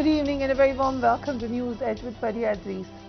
Good evening and a very warm welcome to News Edge with Faria Adrees.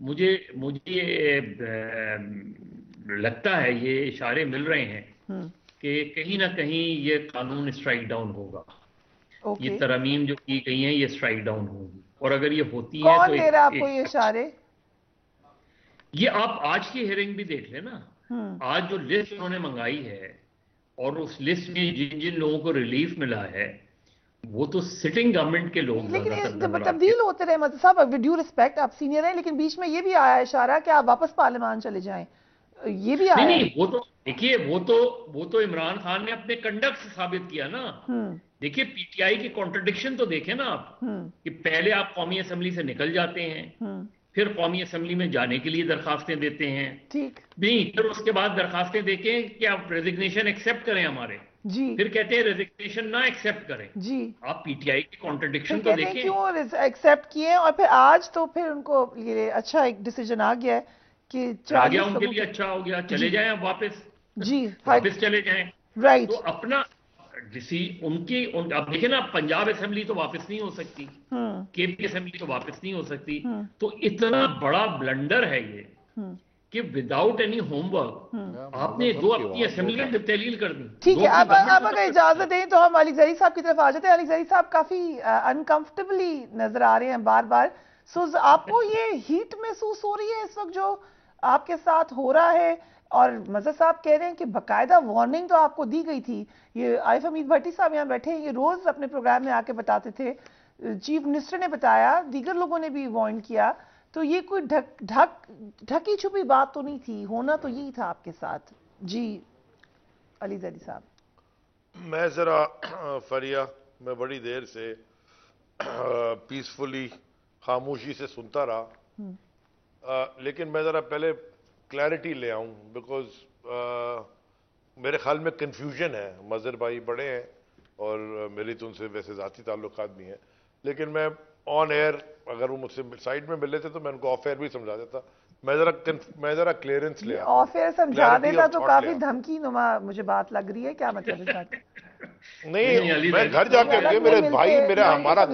مجھے لگتا ہے یہ اشارے مل رہے ہیں کہ کہیں نہ کہیں یہ قانون اسٹرائک ڈاؤن ہوگا. یہ ترامیم جو کی گئی ہیں یہ اسٹرائک ڈاؤن ہوگی, اور اگر یہ ہوتی ہیں تو کون دے رہا آپ کو یہ اشارے؟ یہ آپ آج کی ہیئرنگ بھی دیکھ لیں نا. آج جو لسٹ انہوں نے منگائی ہے اور اس لسٹ میں جن جن لوگوں کو ریلیف ملا ہے وہ تو سٹنگ گورنمنٹ کے لوگ. لیکن جب تبدیل ہوتے رہے مدد صاحب, ود ڈیو ریسپیکٹ آپ سینئر ہیں, لیکن بیچ میں یہ بھی آیا اشارہ کہ آپ واپس پارلیمان چلے جائیں, یہ بھی آیا. نہیں, وہ تو دیکھیے وہ تو عمران خان نے اپنے کنڈکٹ سے ثابت کیا نا. دیکھیے پی ٹی آئی کی کانٹرڈکشن تو دیکھیں نا آپ, کہ پہلے آپ قومی اسمبلی سے نکل جاتے ہیں, پھر قومی اسمبلی میں جانے کے لیے درخواستیں دیتے ہیں, ٹھیک نہیں, پھر اس کے بعد درخواستیں دیکھیں کہ آپ ریزگنیشن ایکسیپٹ کریں ہمارے, جی, پھر کہتے ہیں ریزگنیشن نہ ایکسیپٹ کریں. جی, آپ پی ٹی آئی کی کانٹرڈکشن تو دیکھیں کیوں ایکسیپٹ کیے, اور پھر آج تو پھر ان کو یہ اچھا ایک ڈیسیجن آ گیا ہے کہ آ گیا, ان کے لیے اچھا ہو گیا, چلے جائیں اب واپس, جی واپس چلے جائیں. رائٹ, تو اپنا اب دیکھیں نا, پنجاب اسمبلی تو واپس نہیں ہو سکتی, کے پی اسمبلی تو واپس نہیں ہو سکتی. تو اتنا بڑا بلنڈر ہے یہ کہ وداؤٹ اینی ہوم ورک آپ نے دو اپنی اسمبلیاں تحلیل کر دی. ٹھیک ہے, اب اگر اجازت دیں تو ہم علی زیدی صاحب کی طرف آ جاتے ہیں. علی زیدی صاحب کافی انکمفرٹیبلی نظر آ رہے ہیں بار بار. سو آپ کو یہ ہیٹ محسوس ہو رہی ہے اس وقت جو آپ کے ساتھ ہو رہا ہے؟ اور مظہر صاحب کہہ رہے ہیں کہ باقاعدہ وارننگ تو آپ کو دی گئی تھی. یہ عارف حمید بھٹی صاحب یہاں بیٹھے ہیں, یہ روز اپنے پروگرام میں آ کے بتاتے تھے, چیف منسٹر نے بتایا, دیگر لوگوں نے بھی وارن کیا. تو یہ کوئی ڈھکی چھپی بات تو نہیں تھی, ہونا تو یہی تھا آپ کے ساتھ. جی علی زیدی صاحب. میں ذرا فریہ, میں بڑی دیر سے پیسفلی خاموشی سے سنتا رہا, لیکن میں ذرا پہلے کلیئرٹی لے آؤں, بیکاز میرے خیال میں کنفیوژن ہے. مظہر بھائی بڑے ہیں اور میری تو ان سے ویسے ذاتی تعلقات بھی ہیں, لیکن میں آن ایئر اگر وہ مجھ سے سائڈ میں ملے تھے تو میں ان کو آف ایئر بھی سمجھا دیتا. میں ذرا کلیئرنس لے آتا. آف ایئر سمجھا دیتا تو کافی دھمکی نما مجھے بات لگ رہی ہے, کیا مطلب اس بات؟ نہیں, میں گھر جا کے میرے بھائی, میرا ہمارا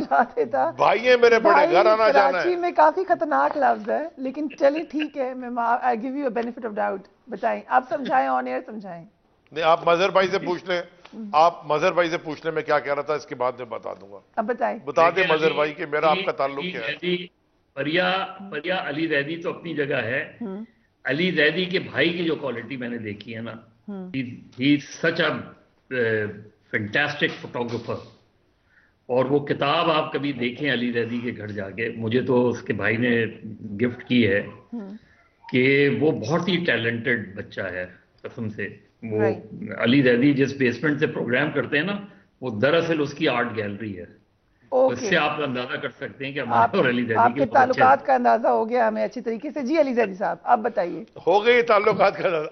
بھائی ہے, میرے بڑے گھر آنا جانا ہے. کراچی میں کافی خطرناک لفظ ہے, لیکن چلیے ٹھیک ہے, میں I give you a benefit of doubt. بتائیں, آپ سمجھائیں, آن ایئر سمجھائیں. نہیں, آپ مظہر بھائی سے پوچھ لیں, آپ مظہر بھائی سے پوچھ لیں میں کیا کہہ رہا تھا, اس کے بعد میں بتا دوں گا. اب بتائیں, بتا دیں مظہر بھائی کہ میرا آپ کا تعلق کیا ہے. فریہ علی زیدی تو اپنی جگہ ہے. علی زیدی کے بھائی کی جو کوالٹی میں نے دیکھی ہے نا, ہی سچ اے فینٹاسٹک فوٹوگرافر. اور وہ کتاب آپ کبھی دیکھیں علی زیدی کے گھر جا کے, مجھے تو اس کے بھائی نے گفٹ کی ہے, کہ وہ بہت ہی ٹیلنٹڈ بچہ ہے قسم سے. وہ علی زیدی جس بیسمنٹ سے پروگرام کرتے ہیں نا, وہ دراصل اس کی آرٹ گیلری ہے. اس سے آپ اندازہ کر سکتے ہیں کہ ہمارے اور علی زیدی آپ کے تعلقات کا اندازہ ہو گیا ہمیں اچھی طریقے سے. جی علی زیدی صاحب آپ بتائیے. ہو گئی تعلقات کا اندازہ.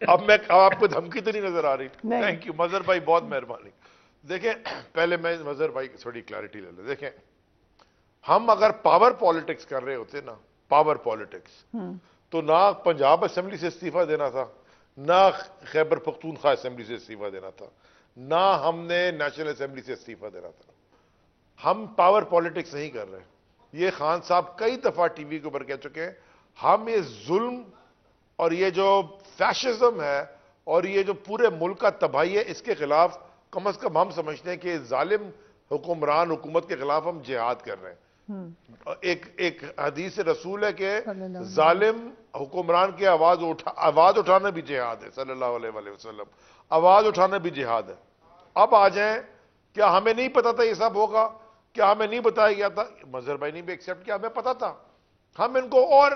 اب میں آپ کو دھمکی تو نہیں نظر آ رہی؟ تھینک یو مظہر بھائی, بہت مہربانی. دیکھیں پہلے میں مظہر بھائی کی تھوڑی کلیئرٹی لے لیں. دیکھیں, ہم اگر پاور پالیٹکس کر رہے ہوتے نا, پاور پالیٹکس, تو نہ پنجاب اسمبلی سے استعفیٰ دینا تھا, نہ خیبر پختونخوا اسمبلی سے استعفیٰ دینا تھا, نہ ہم نے نیشنل اسمبلی سے استعفیٰ دینا تھا. ہم پاور پالیٹکس نہیں کر رہے. یہ خان صاحب کئی دفعہ ٹی وی کے اوپر کہہ چکے ہیں, ہم یہ ظلم اور یہ جو فیشزم ہے اور یہ جو پورے ملک کا تباہی ہے, اس کے خلاف کم از کم ہم سمجھتے ہیں کہ ظالم حکمران حکومت کے خلاف ہم جہاد کر رہے ہیں. ایک حدیث رسول ہے کہ ظالم حکمران کی آواز اٹھانا بھی جہاد ہے, صلی اللہ علیہ وسلم. آواز اٹھانا بھی جہاد ہے. اب آ جائیں, کیا ہمیں نہیں پتا تھا یہ سب ہوگا؟ کیا ہمیں نہیں بتایا گیا تھا؟ مظہر بھائی نے بھی ایکسیپٹ کیا, ہمیں پتا تھا. ہم ان کو اور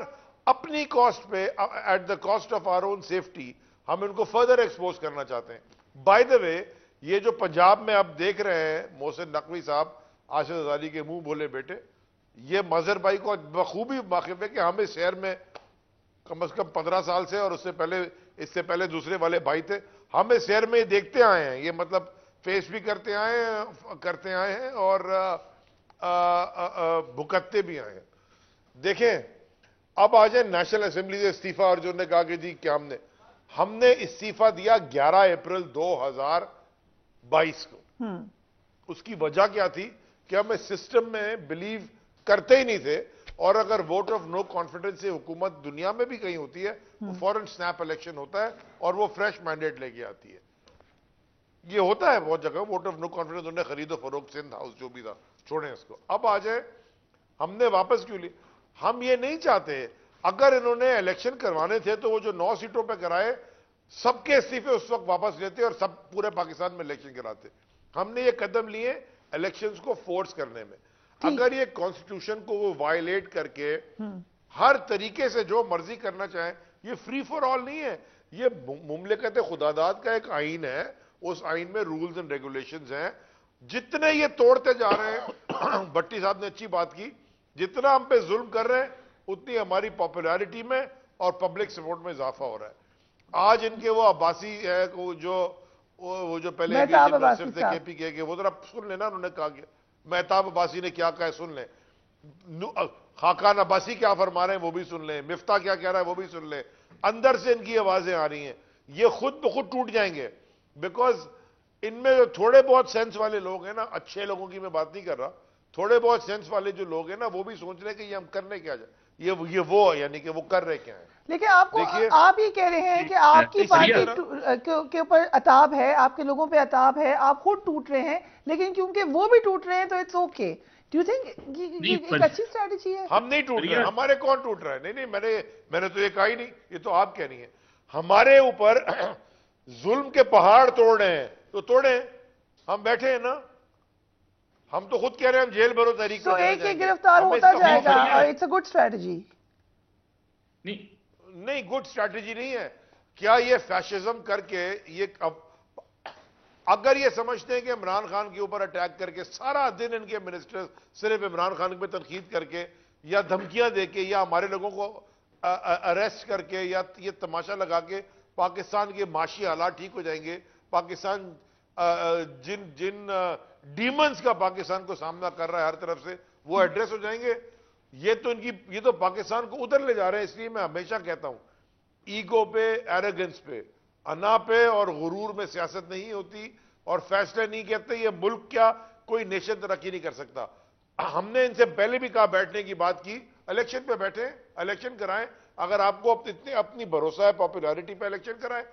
اپنی کاسٹ پہ, at the cost of our own safety, ہم ان کو فردر ایکسپوز کرنا چاہتے ہیں. بائی دا وے, یہ جو پنجاب میں اب دیکھ رہے ہیں محسن نقوی صاحب, آصف زرداری کے منہ بولے بیٹے, یہ مظہر بھائی کو بخوبی واقف ہے کہ ہم اس شہر میں کم از کم 15 سال سے, اور اس سے پہلے دوسرے والے بھائی تھے, ہم اس شہر میں دیکھتے آئے ہیں. یہ مطلب فیس بھی کرتے آئے ہیں اور بھکتے بھی آئے ہیں. دیکھیں, اب آ جائیں نیشنل اسمبلی سے استعفیٰ, اور جو نے کہا کہ جی کیا ہم نے استعفیٰ دیا 11 اپریل 2022 کو. اس کی وجہ کیا تھی کہ ہم اس سسٹم میں بلیو کرتے ہی نہیں تھے, اور اگر ووٹ آف نو کانفیڈنس سے حکومت دنیا میں بھی کہیں ہوتی ہے وہ فوراً سنیپ الیکشن ہوتا ہے اور وہ فریش مینڈیٹ لے کے آتی ہے. یہ ہوتا ہے بہت جگہ ووٹ آف نو کانفیڈنس. انہوں نے خرید و فروخت سندھ ہاؤس جو بھی تھا چھوڑیں اس کو. اب آ جائے ہم نے واپس کیوں لی. ہم یہ نہیں چاہتے اگر انہوں نے الیکشن کروانے تھے تو وہ جو 9 سیٹوں پہ کرائے سب کے استعفے اس وقت واپس لیتے اور سب پورے پاکستان میں الیکشن کراتے. ہم نے یہ قدم لیے الیکشنز کو فورس کرنے میں. اگر یہ کانسٹیٹیوشن کو وہ وائلیٹ کر کے ہر طریقے سے جو مرضی کرنا چاہیں, یہ فری فار آل نہیں ہے. یہ مملکت خداداد کا ایک آئین ہے, اس آئین میں رولز اینڈ ریگولیشنز ہیں. جتنے یہ توڑتے جا رہے ہیں, بٹی صاحب نے اچھی بات کی, جتنا ہم پہ ظلم کر رہے ہیں اتنی ہماری پاپولیرٹی میں اور پبلک سپورٹ میں اضافہ ہو رہا ہے. آج ان کے وہ عباسی ہے جو پہلے کے پی کے وہ ذرا سن لینا, انہوں نے کہا کہ مہتاب عباسی نے کیا کہا ہے سن لیں, خاقان عباسی کیا فرما رہے ہیں وہ بھی سن لیں, مفتاح کیا کہہ رہا ہے وہ بھی سن لیں. اندر سے ان کی آوازیں آ رہی ہیں, یہ خود بخود ٹوٹ جائیں گے. بیکاز ان میں جو تھوڑے بہت سینس والے لوگ ہیں نا, اچھے لوگوں کی میں بات نہیں کر رہا, تھوڑے بہت سینس والے جو لوگ ہیں نا وہ بھی سوچ رہے ہیں کہ یہ ہم کرنے کیا جائے, یہ وہ یعنی کہ وہ کر رہے کیا ہیں. لیکن آپ یہ کہہ رہے ہیں کہ آپ کی پارٹی کے اوپر عتاب ہے, آپ کے لوگوں پہ عتاب ہے, آپ خود ٹوٹ رہے ہیں, لیکن کیونکہ وہ بھی ٹوٹ رہے ہیں تو it's okay. Do you think یہ ایک اچھی اسٹریٹجی ہے؟ ہم نہیں ٹوٹ رہے, ہمارے کون ٹوٹ رہا ہے؟ نہیں میں نے تو یہ کہا ہی نہیں, یہ تو آپ کہہ رہی ہیں. ہمارے اوپر ظلم کے پہاڑ توڑ رہے ہیں تو توڑیں, ہم بیٹھے ہیں نا, ہم تو خود کہہ رہے ہیں ہم جیل بھرو تحریک تو ایک گرفتار ہوتا جائے گا, اٹس اے گڈ اسٹریٹجی. نہیں گڈ اسٹریٹجی نہیں ہے. کیا یہ فیشزم کر کے یہ اگر یہ سمجھتے ہیں کہ عمران خان کے اوپر اٹیک کر کے سارا دن ان کے منسٹر صرف عمران خان پہ تنقید کر کے یا دھمکیاں دے کے یا ہمارے لوگوں کو اریسٹ کر کے یا یہ تماشا لگا کے پاکستان کے معاشی حالات ٹھیک ہو جائیں گے, پاکستان جن ڈیمنز کا پاکستان کو سامنا کر رہا ہے ہر طرف سے وہ ایڈریس ہو جائیں گے, یہ تو پاکستان کو ادھر لے جا رہے ہیں. اس لیے میں ہمیشہ کہتا ہوں ایگو پہ, ایروگنس پہ, انا پہ اور غرور میں سیاست نہیں ہوتی اور فیصلے نہیں کہتے. یہ ملک کیا کوئی نیشن ترقی نہیں کر سکتا. ہم نے ان سے پہلے بھی کہا بیٹھنے کی بات کی, الیکشن پہ بیٹھیں, الیکشن کرائیں. اگر آپ کو اپنی بھروسہ ہے پاپولیرٹی پہ الیکشن کرائیں.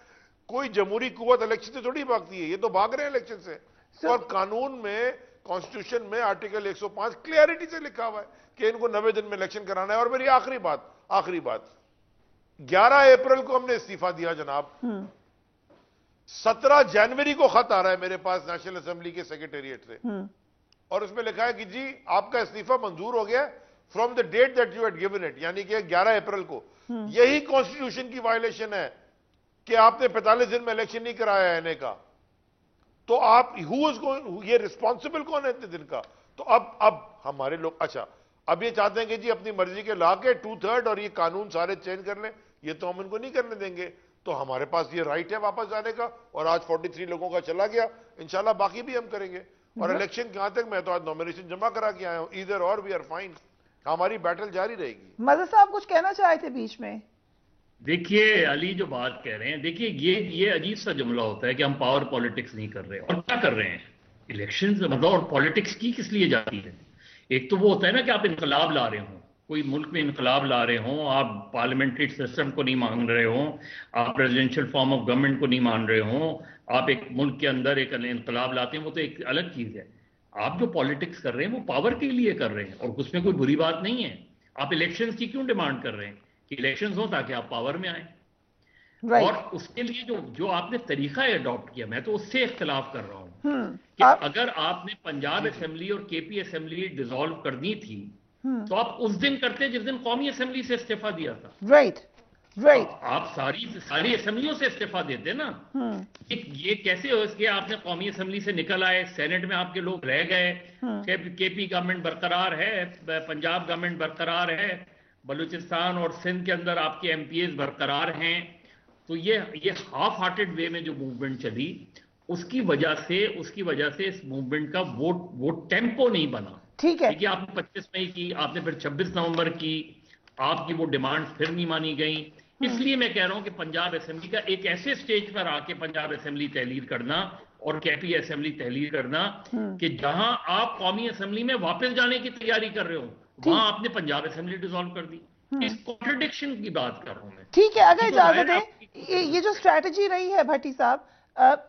کوئی جمہوری قوت الیکشن سے تھوڑی بھاگتی ہے, یہ تو بھاگ رہے ہیں الیکشن سے. اور قانون میں, کانسٹیٹیوشن میں آرٹیکل 105 کلیئرٹی سے لکھا ہوا ہے کہ ان کو 90 دن میں الیکشن کرانا ہے. اور میری آخری بات 11 اپریل کو ہم نے استعفیٰ دیا جناب, 17 جنوری کو خط آ رہا ہے میرے پاس نیشنل اسمبلی کے سیکریٹریٹ سے, اور اس میں لکھا ہے کہ جی آپ کا استعفیٰ منظور ہو گیا from the date that you had given it, یعنی کہ 11 اپریل کو. یہی کانسٹیٹیوشن کی وائلیشن ہے کہ آپ نے 45 دن میں الیکشن نہیں کرایا ہے کا. تو آپ یہ ریسپانسبل کون ہے اتنے دن کا؟ تو اب ہمارے لوگ اچھا اب یہ چاہتے ہیں کہ جی اپنی مرضی کے لا کے 2/3 اور یہ قانون سارے چینج کر لیں. یہ تو ہم ان کو نہیں کرنے دیں گے. تو ہمارے پاس یہ رائٹ ہے واپس جانے کا, اور آج 43 لوگوں کا چلا گیا, انشاءاللہ باقی بھی ہم کریں گے. اور الیکشن کہاں تک, میں تو آج نومینیشن جمع کرا کے آیا ہوں. ایدر اور وی آر فائن, ہماری بیٹل جاری رہے گی. مظہر صاحب کچھ کہنا چاہے تھے بیچ میں؟ دیکھیے علی جو بات کہہ رہے ہیں, دیکھیے یہ عجیب سا جملہ ہوتا ہے کہ ہم پاور پالیٹکس نہیں کر رہے, اور کیا کر رہے ہیں الیکشنز مطلب. اور پالیٹکس کی کس لیے جاتی ہے؟ ایک تو وہ ہوتا ہے نا کہ آپ انقلاب لا رہے ہوں, کوئی ملک میں انقلاب لا رہے ہوں, آپ پارلیمنٹری سسٹم کو نہیں مان رہے ہوں, آپ پریزیڈنشل فارم آف گورنمنٹ کو نہیں مان رہے ہوں, آپ ایک ملک کے اندر ایک انقلاب لاتے ہیں, وہ تو ایک الگ چیز ہے. آپ جو پالیٹکس کر رہے ہیں وہ پاور کے لیے کر رہے ہیں, اور اس میں کوئی بری بات نہیں ہے. آپ الیکشنز کی کیوں ڈیمانڈ کر رہے ہیں کہ الیکشنز ہوں تاکہ آپ پاور میں آئیں. اور اس کے لیے جو آپ نے طریقہ اڈاپٹ کیا, میں تو اس سے اختلاف کر رہا ہوں کہ اگر آپ نے پنجاب اسمبلی اور کے پی اسمبلی ڈیزالو کرنی تھی تو آپ اس دن کرتے جس دن قومی اسمبلی سے استعفیٰ دیا تھا. رائٹ. آپ ساری اسمبلیوں سے استعفیٰ دیتے نا. یہ کیسے ہو کہ آپ نے قومی اسمبلی سے نکل آئے, سینٹ میں آپ کے لوگ رہ گئے, کے پی گورنمنٹ برقرار ہے, پنجاب گورنمنٹ برقرار ہے, بلوچستان اور سندھ کے اندر آپ کے ایم پی ایز برقرار ہیں. تو یہ ہاف ہارٹڈ وے میں جو موومنٹ چلی, اس کی وجہ سے اس موومنٹ کا وہ ٹیمپو نہیں بنا. ٹھیک ہے, کہ آپ نے 25 مئی کی, آپ نے پھر 26 نومبر کی, آپ کی وہ ڈیمانڈ پھر نہیں مانی گئیں. اس لیے میں کہہ رہا ہوں کہ پنجاب اسمبلی کا ایک ایسے سٹیج پر آ کے پنجاب اسمبلی تحلیل کرنا اور کے پی اسمبلی تحلیل کرنا کہ جہاں آپ قومی اسمبلی میں واپس جانے کی تیاری کر رہے ہو, وہاں آپ نے پنجاب اسمبلی ڈیزالو کر دی. اس کانٹرڈکشن کی بات کر رہا ہوں میں. ٹھیک ہے، اگر اجازت دیں، یہ جو اسٹریٹجی رہی ہے بھٹی صاحب،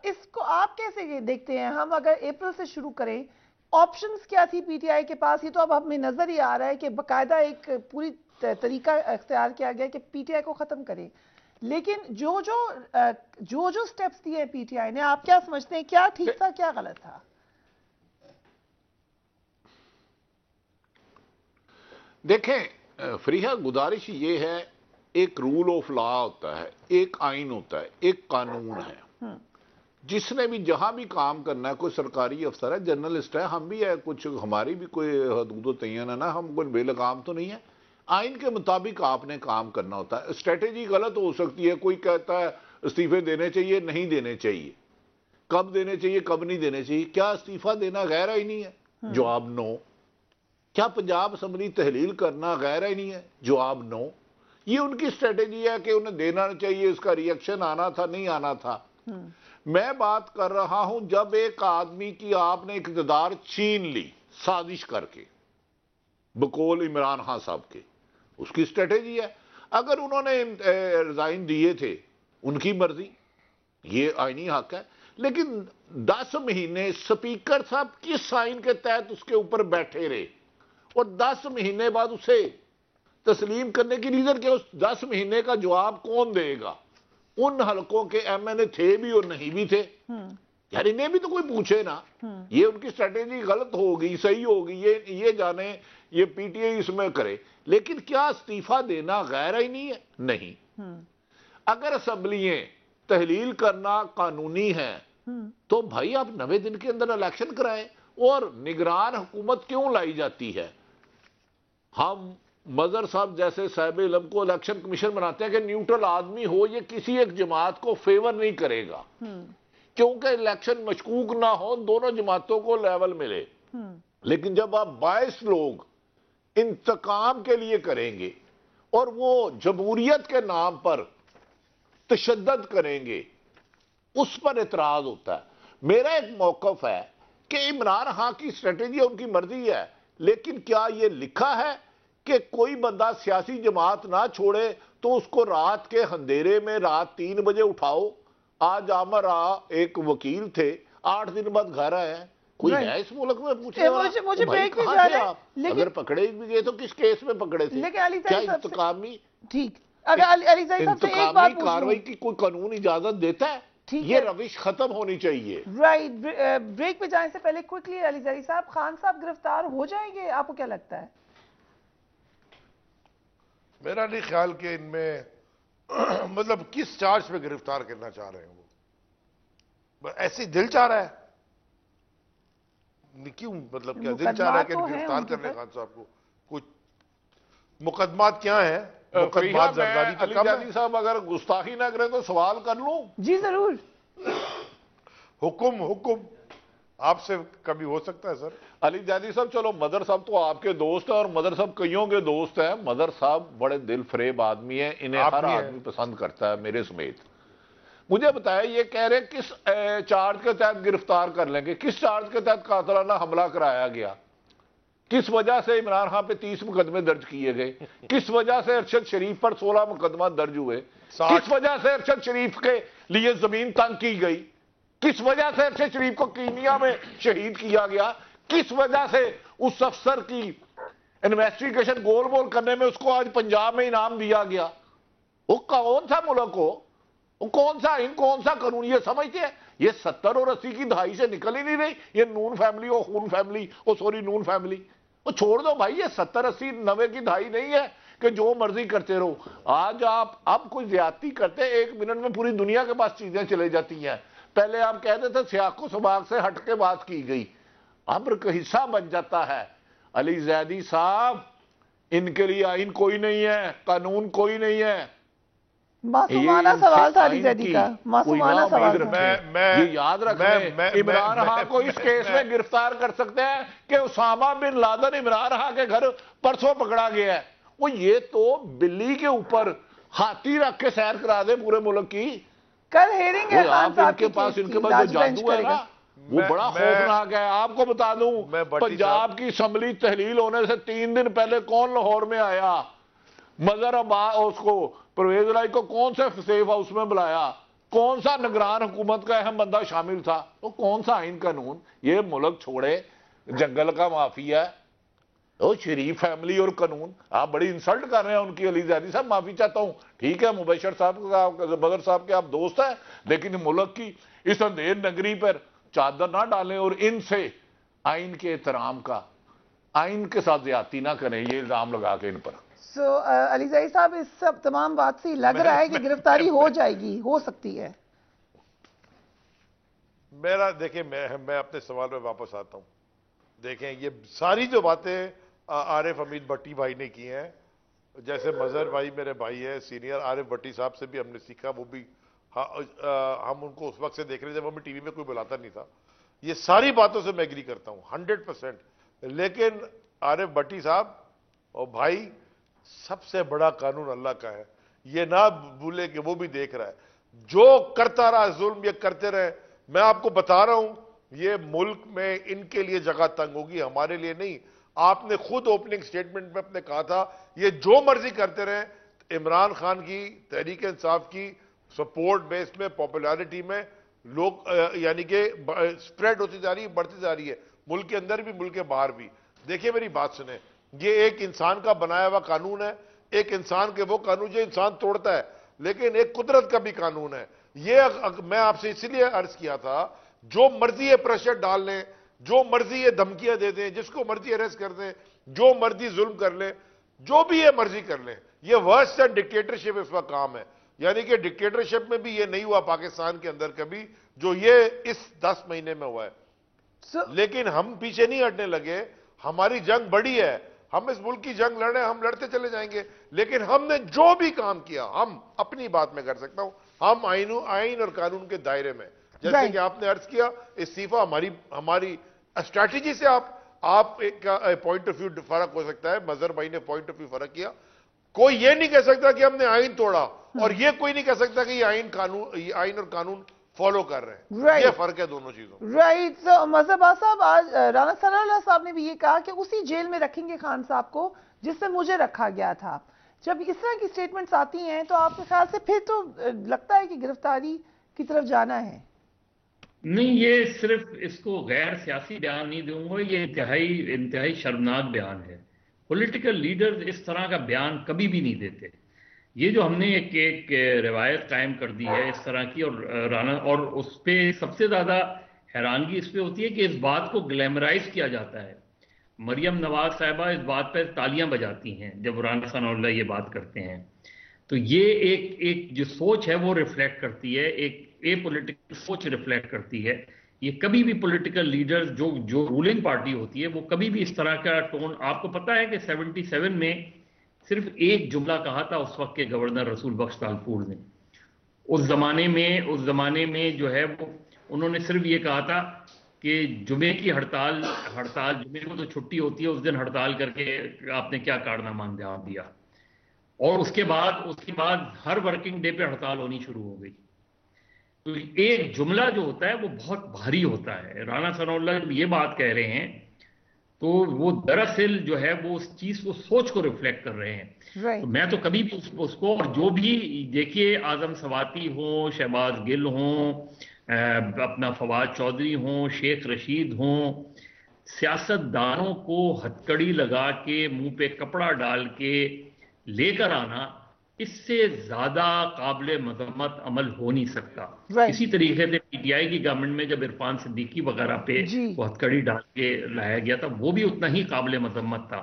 اس کو آپ کیسے دیکھتے ہیں؟ ہم اگر اپریل سے شروع کریں، آپشنز کیا تھی پی ٹی آئی کے پاس؟ یہ تو اب ہمیں نظر ہی آ رہا ہے کہ باقاعدہ ایک پوری طریقہ اختیار کیا گیا کہ پی ٹی آئی کو ختم کریں، لیکن جو سٹیپس دیے پی ٹی آئی نے، آپ کیا سمجھتے ہیں کیا ٹھیک تھا کیا غلط تھا؟ دیکھیں فریحہ، گزارش یہ ہے، ایک رول آف لا ہوتا ہے، ایک آئین ہوتا ہے، ایک قانون ہے. جس نے بھی جہاں بھی کام کرنا ہے، کوئی سرکاری افسر ہے، جرنلسٹ ہے، ہم بھی ہے، کچھ ہماری بھی کوئی حدود و تعین ہے نا، ہم کوئی بے لگام تو نہیں ہے. آئین کے مطابق آپ نے کام کرنا ہوتا ہے. اسٹریٹجی غلط ہو سکتی ہے، کوئی کہتا ہے استعفے دینے چاہیے، نہیں دینے چاہیے، کب دینے چاہیے کب نہیں دینے چاہیے. کیا استعفیٰ دینا غیر آئینی ہے؟ جواب نو. کیا پنجاب اسمبلی تحلیل کرنا غیر آئینی ہے؟ جواب نو. یہ ان کی اسٹریٹجی ہے کہ انہیں دینا چاہیے، اس کا ریئیکشن آنا تھا نہیں آنا تھا. میں بات کر رہا ہوں جب ایک آدمی کی آپ نے اقتدار چھین لی سازش کر کے، بقول عمران خان صاحب کے، اس کی اسٹریٹجی ہے. اگر انہوں نے ریزائن دیے تھے، ان کی مرضی، یہ آئینی حق ہے. لیکن 10 مہینے سپیکر صاحب کس آئین کے تحت اس کے اوپر بیٹھے رہے، اور 10 مہینے بعد اسے تسلیم کرنے کی ریزن کہ اس 10 مہینے کا جواب کون دے گا؟ ان حلقوں کے ایم این اے تھے بھی اور نہیں بھی تھے. یار انہیں بھی تو کوئی پوچھے نا. یہ ان کی اسٹریٹجی غلط ہوگی صحیح ہوگی یہ جانے، یہ پی ٹی آئی اس میں کرے. لیکن کیا استعفیٰ دینا غیر آئینی ہے؟ نہیں. اگر اسمبلییں تحلیل کرنا قانونی ہے تو بھائی آپ 90 دن کے اندر الیکشن کرائیں. اور نگران حکومت کیوں لائی جاتی ہے؟ ہم مظہر صاحب جیسے صاحب علم کو الیکشن کمیشن بناتے ہیں کہ نیوٹرل آدمی ہو، یہ کسی ایک جماعت کو فیور نہیں کرے گا، کیونکہ الیکشن مشکوک نہ ہو، دونوں جماعتوں کو لیول ملے. لیکن جب آپ 22 لوگ انتقام کے لیے کریں گے اور وہ جمہوریت کے نام پر تشدد کریں گے، اس پر اعتراض ہوتا ہے. میرا ایک موقف ہے کہ عمران خان کی اسٹریٹجی ان کی مرضی ہے، لیکن کیا یہ لکھا ہے کہ کوئی بندہ سیاسی جماعت نہ چھوڑے تو اس کو رات کے اندھیرے میں رات 3 بجے اٹھاؤ؟ آج عامر ایک وکیل تھے، 8 دن بعد گھر آئے ہیں. کوئی ہے اس ملک میں پوچھنے والا؟ بھائی کہاں تھے آپ؟ اگر پکڑے بھی گئے تو کس کیس میں پکڑے تھے؟ کیا انتقامی کارروائی کی کوئی قانون اجازت دیتا ہے؟ یہ روش ختم ہونی چاہیے. رائٹ. بریک پہ جانے سے پہلے کوئکلی علی زیدی صاحب، خان صاحب گرفتار ہو جائیں گے؟ آپ کو کیا لگتا ہے؟ میرا نہیں خیال کہ ان میں مطلب کس چارج پہ گرفتار کرنا چاہ رہے ہیں وہ، ایسے دل چاہ رہا ہے. کیوں مطلب کیا دل چاہ رہا ہے کہ گرفتار کرنے خان صاحب کو؟ کچھ مقدمات کیا ہیں؟ مقدمات زرداری کا کم ہے. علی صاحب اگر گستاخی نہ کریں تو سوال کر لوں؟ جی ضرور. حکم آپ سے کبھی ہو سکتا ہے سر؟ علی زیدی صاحب، چلو مظہر صاحب تو آپ کے دوست ہیں اور مظہر صاحب کئیوں کے دوست ہیں. مظہر صاحب بڑے دل فریب آدمی ہیں، انہیں ہر آدمی پسند کرتا ہے میرے سمیت. مجھے بتایا یہ کہہ رہے کس چارج کے تحت گرفتار کر لیں گے؟ کس چارج کے تحت قاتلانہ حملہ کرایا گیا؟ کس وجہ سے عمران خان پہ 30 مقدمے درج کیے گئے؟ کس وجہ سے ارشد شریف پر 16 مقدمہ درج ہوئے؟ کس وجہ سے ارشد شریف کے لیے زمین تنگ کی گئی؟ کس وجہ سے ارشد شریف کو کینیا میں شہید کیا گیا؟ کس وجہ سے اس افسر کی انویسٹیگیشن گول بول کرنے میں اس کو آج پنجاب میں انعام دیا گیا؟ وہ کون سا ملک ہو، وہ کون سا آئین، کون سا قانون؟ یہ سمجھتے ہیں یہ 70 اور 80 کی دہائی سے نکل ہی نہیں رہی. یہ نون فیملی اور خون فیملی، نون فیملی، وہ چھوڑ دو بھائی. یہ 70 80 90 کی دہائی نہیں ہے کہ جو مرضی کرتے رہو. آج آپ اب کوئی زیادتی کرتے 1 منٹ میں پوری دنیا کے پاس چیزیں چلے جاتی ہیں. پہلے آپ کہتے تھے سیاق و سباق سے ہٹ کے بات کی گئی، امر کا حصہ بن جاتا ہے. علی زیدی صاحب، ان کے لیے آئین کوئی نہیں ہے، قانون کوئی نہیں ہے. معصومانہ سوال تھا علی زیدی کا، معصومانہ سوال تھا. یہ یاد رکھیں، عمران خان کو اس کیس میں گرفتار کر سکتے ہیں کہ اسامہ بن لادن عمران خان کے گھر پرسوں پکڑا گیا ہے. وہ یہ تو بلی کے اوپر ہاتھی رکھ کے سیر کرا دے پورے ملک کی. کل ہیرنگ ہے خان صاحب کے پاس، ان کے پاس جو جادو ہے نا، وہ بڑا خوفناک ہے. آپ کو بتا دوں پنجاب کی اسمبلی تحلیل ہونے سے 3 دن پہلے کون لاہور میں آیا؟ مظہر عباس اس کو پرویز الہی کو کون سے سیف ہاؤس میں بلایا؟ کون سا نگران حکومت کا اہم بندہ شامل تھا؟ تو کون سا آئین قانون؟ یہ ملک چھوڑے جنگل کا مافیا ہے. وہ شریف فیملی اور قانون. آپ بڑی انسلٹ کر رہے ہیں ان کی. علی زیدی صاحب معافی چاہتا ہوں. ٹھیک ہے مبشر صاحب بدر صاحب کے آپ دوست ہیں لیکن ملک کی اس اندھیر نگری پر چادر نہ ڈالیں اور ان سے آئین کے احترام کا، آئین کے ساتھ زیادتی نہ کریں. یہ الزام لگا کے ان پر. علی زیدی صاحب اس سب تمام بات سے لگ رہا ہے کہ گرفتاری ہو جائے گی، ہو سکتی ہے. میرا دیکھیں میں اپنے سوال میں واپس آتا ہوں. دیکھیں یہ ساری جو باتیں عارف حمید بھٹی بھائی نے کی ہیں، جیسے مظہر بھائی میرے بھائی ہے سینئر، عارف بھٹی صاحب سے بھی ہم نے سیکھا. وہ بھی ہم ان کو اس وقت سے دیکھ رہے تھے جب ہمیں ٹی وی میں کوئی بلاتا نہیں تھا. یہ ساری باتوں سے میں ایگری کرتا ہوں 100%. لیکن عارف بھٹی صاحب اور بھائی، سب سے بڑا قانون اللہ کا ہے. یہ نہ بھولے کہ وہ بھی دیکھ رہا ہے. جو کرتا رہا ظلم یہ کرتے رہے. میں آپ کو بتا رہا ہوں یہ ملک میں ان کے لیے جگہ تنگ ہوگی، ہمارے لیے نہیں. آپ نے خود اوپننگ سٹیٹمنٹ میں اپنے کہا تھا یہ جو مرضی کرتے رہیں. عمران خان کی تحریک انصاف کی سپورٹ بیس میں، پاپولیرٹی میں لوگ یعنی کہ سپریڈ ہوتی جا رہی ہے، بڑھتی جا رہی ہے، ملک کے اندر بھی ملک کے باہر بھی. دیکھیں میری بات سنیں، یہ ایک انسان کا بنایا ہوا قانون ہے. ایک انسان کے وہ قانون جو انسان توڑتا ہے، لیکن ایک قدرت کا بھی قانون ہے. یہ میں آپ سے اسی لیے عرض کیا تھا جو مرضی یہ پریشر ڈال لیں، جو مرضی یہ دھمکیاں دے دیں، جس کو مرضی اریسٹ کر دیں، جو مرضی ظلم کر لیں، جو بھی یہ مرضی کر لیں. یہ ورسٹ اینڈ ڈکٹیٹرشپ اس وقت کام ہے. یعنی کہ ڈکٹیٹرشپ میں بھی یہ نہیں ہوا پاکستان کے اندر کبھی جو یہ اس 10 مہینے میں ہوا ہے. لیکن ہم پیچھے نہیں ہٹنے لگے. ہماری جنگ بڑی ہے، ہم اس ملک کی جنگ لڑیں، ہم لڑتے چلے جائیں گے. لیکن ہم نے جو بھی کام کیا، ہم اپنی بات میں کر سکتا ہوں، ہم آئین اور قانون کے دائرے میں. جیسے کہ آپ نے عرض کیا استعفیٰ ہماری اسٹریٹجی سے آپ کا پوائنٹ آف ویو فرق ہو سکتا ہے. مظہر بھائی نے پوائنٹ آف ویو فرق کیا. کوئی یہ نہیں کہہ سکتا کہ ہم نے آئین توڑا، اور یہ کوئی نہیں کہہ سکتا کہ یہ آئین اور قانون فالو کر رہے ہیں. یہ فرق ہے دونوں چیزوں. رائٹ. مظہر صاحب آج رانا ثناء اللہ صاحب نے بھی یہ کہا کہ اسی جیل میں رکھیں گے خان صاحب کو جس سے مجھے رکھا گیا تھا. جب اس طرح کی سٹیٹمنٹس آتی ہیں تو آپ کے خیال سے پھر تو لگتا ہے کہ گرفتاری کی طرف جانا ہے. نہیں، یہ صرف اس کو غیر سیاسی بیان نہیں دوں گا، یہ انتہائی شرمناک بیان ہے. پولیٹیکل لیڈرز اس طرح کا بیان کبھی بھی نہیں دیتے. یہ جو ہم نے ایک روایت قائم کر دی ہے اس طرح کی، اور اس پہ سب سے زیادہ حیرانگی اس پہ ہوتی ہے کہ اس بات کو گلیمرائز کیا جاتا ہے. مریم نواز صاحبہ اس بات پہ تالیاں بجاتی ہیں جب رانا ثناء اللہ یہ بات کرتے ہیں. تو یہ ایک جو سوچ ہے وہ ریفلیکٹ کرتی ہے، ایک پولیٹیکل سوچ ریفلیکٹ کرتی ہے. یہ کبھی بھی پولیٹیکل لیڈرز جو رولنگ پارٹی ہوتی ہے وہ کبھی بھی اس طرح کا ٹون. آپ کو پتا ہے کہ 77 میں صرف ایک جملہ کہا تھا اس وقت کے گورنر رسول بخش تالپور نے. اس زمانے میں جو ہے وہ انہوں نے صرف یہ کہا تھا کہ جمعے کی ہڑتال جمعے کو تو چھٹی ہوتی ہے، اس دن ہڑتال کر کے آپ نے کیا کارنامہ انجام دیا. اور اس کے بعد ہر ورکنگ ڈے پہ ہڑتال ہونی شروع ہو گئی. تو ایک جملہ جو ہوتا ہے وہ بہت بھاری ہوتا ہے. رانا ثناء اللہ جب یہ بات کہہ رہے ہیں تو وہ دراصل جو ہے وہ اس چیز کو سوچ کو ریفلیکٹ کر رہے ہیں. تو میں تو کبھی بھی اس کو، اور جو بھی دیکھیے اعظم سواتی ہوں، شہباز گل ہوں، اپنا فواد چودھری ہوں، شیخ رشید ہوں، سیاست دانوں کو ہتکڑی لگا کے منہ پہ کپڑا ڈال کے لے کر آنا، اس سے زیادہ قابل مذمت عمل ہو نہیں سکتا. اسی طریقے سے پی ٹی آئی کی گورنمنٹ میں جب عرفان صدیقی وغیرہ پہ وہ ہتکڑی ڈال کے لایا گیا تھا وہ بھی اتنا ہی قابل مذمت تھا.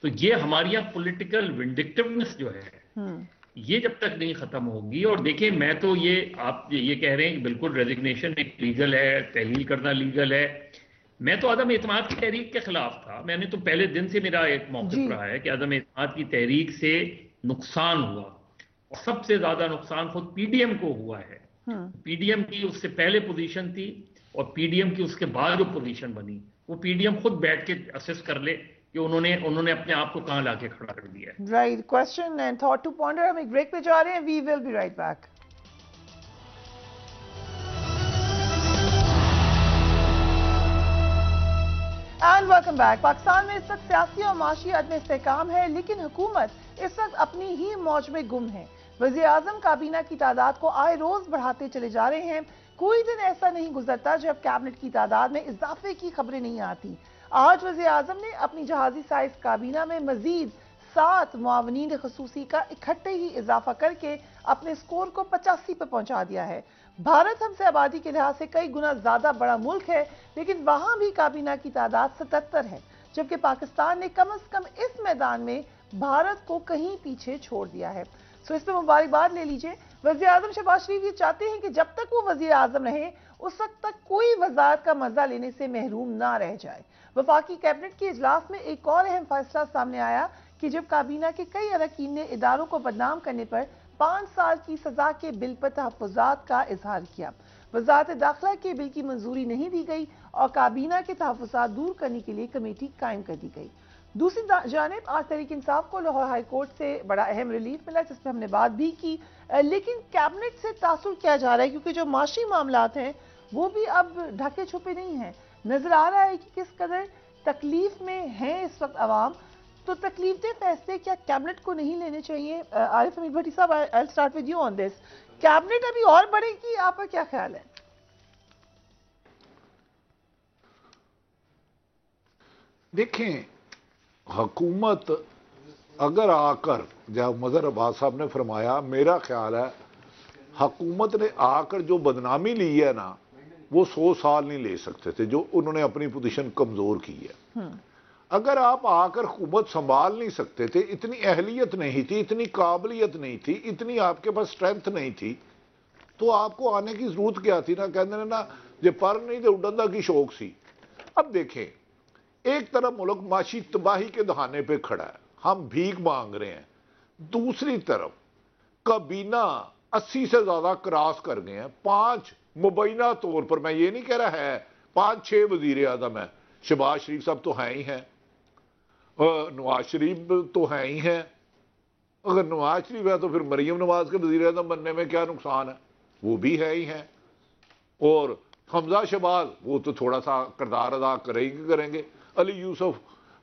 تو یہ ہماری یہاں پولیٹیکل ونڈکٹیونیس جو ہے یہ جب تک نہیں ختم ہوگی. اور دیکھیں میں تو آپ یہ کہہ رہے ہیں کہ بالکل ریزگنیشن ایک لیگل ہے، تحلیل کرنا لیگل ہے. میں تو عدم اعتماد کی تحریک کے خلاف تھا. میں نے تو پہلے دن سے میرا ایک موقف رہا ہے کہ عدم اعتماد کی تحریک سے نقصان ہوا، اور سب سے زیادہ نقصان خود پی ڈی ایم کو ہوا ہے. پی ڈی ایم کی اس سے پہلے پوزیشن تھی اور پی ڈی ایم کی اس کے بعد جو پوزیشن بنی، وہ پی ڈی ایم خود بیٹھ کے اسیس کر لے کہ انہوں نے اپنے آپ کو کہاں لا کے کھڑا کر دیا ہے. Right. Question and thought to ponder. ہم ایک بریک پہ جا رہے ہیں. We will be right back. And welcome back. Pakistan میں اس وقت سیاسی اور معاشی عدم استحکام ہے، لیکن حکومت اس وقت اپنی ہی موج میں گم ہے۔ وزیر اعظم کابینہ کی تعداد کو آئے روز بڑھاتے چلے جا رہے ہیں۔ کوئی دن ایسا نہیں گزرتا جب کیبنٹ کی تعداد میں اضافے کی خبریں نہیں آتی۔ آج وزیر اعظم نے اپنی جہازی سائز کابینہ میں مزید 7 معاونین خصوصی کا اکٹھے ہی اضافہ کر کے اپنے سکور کو 85 پہ پہنچا دیا ہے۔ بھارت ہم سے آبادی کے لحاظ سے کئی گنا زیادہ بڑا ملک ہے، لیکن وہاں بھی کابینہ کی تعداد 77 ہے، جبکہ پاکستان نے کم از کم اس میدان میں بھارت کو کہیں پیچھے چھوڑ دیا ہے۔ سو اس پہ مبارکباد لے لیجئے۔ وزیر اعظم شہباز شریف یہ چاہتے ہیں کہ جب تک وہ وزیر اعظم رہے اس وقت تک کوئی وزارت کا مزہ لینے سے محروم نہ رہ جائے۔ وفاقی کیبنٹ کے اجلاس میں ایک اور اہم فیصلہ سامنے آیا کہ جب کابینہ کے کئی اراکین نے اداروں کو بدنام کرنے پر 5 سال کی سزا کے بل پر تحفظات کا اظہار کیا۔ وزارت داخلہ کے بل کی منظوری نہیں دی گئی اور کابینہ کے تحفظات دور کرنے کے لیے کمیٹی قائم کر دی گئی۔ دوسری جانب آج تحریک انصاف کو لاہور ہائی کورٹ سے بڑا اہم ریلیف ملا، جس پہ ہم نے بات بھی کی، لیکن کیبنٹ سے تاثر کیا جا رہا ہے کیونکہ جو معاشی معاملات ہیں وہ بھی اب ڈھکے چھپے نہیں ہیں۔ نظر آ رہا ہے کہ کس قدر تکلیف میں ہیں اس وقت عوام۔ تو تکلیف دہ فیصلے کیا کیبنٹ کو نہیں لینے چاہیے؟ عارف حمید بھٹی صاحب، I'll start with you on this. Cabinet ابھی اور بڑھے گی، آپ کا کیا خیال ہے؟ دیکھیں، حکومت اگر آ کر، جب مظہر عباس صاحب نے فرمایا، میرا خیال ہے حکومت نے آ کر جو بدنامی لی ہے نا، وہ 100 سال نہیں لے سکتے تھے، جو انہوں نے اپنی پوزیشن کمزور کی ہے۔ اگر آپ آ کر حکومت سنبھال نہیں سکتے تھے، اتنی اہلیت نہیں تھی، اتنی قابلیت نہیں تھی، اتنی آپ کے پاس اسٹرینتھ نہیں تھی، تو آپ کو آنے کی ضرورت کیا تھی؟ نا کہتے ہیں نا، جو پر نہیں تو اڈندا کی شوق سی۔ اب دیکھیں، ایک طرف ملک معاشی تباہی کے دہانے پہ کھڑا ہے، ہم بھیک مانگ رہے ہیں، دوسری طرف کابینہ 80 سے زیادہ کراس کر گئے ہیں۔ 5 مبینہ طور پر، میں یہ نہیں کہہ رہا ہے 5-6 وزیر اعظم ہیں، شہباز شریف صاحب تو ہیں ہی ہیں، نواز شریف تو ہیں ہی ہیں۔ اگر نواز شریف ہے تو پھر مریم نواز کے وزیر اعظم بننے میں کیا نقصان ہے؟ وہ بھی ہے ہی ہیں۔ اور حمزہ شہباز، وہ تو تھوڑا سا کردار ادا کریں گے۔ علی یوسف،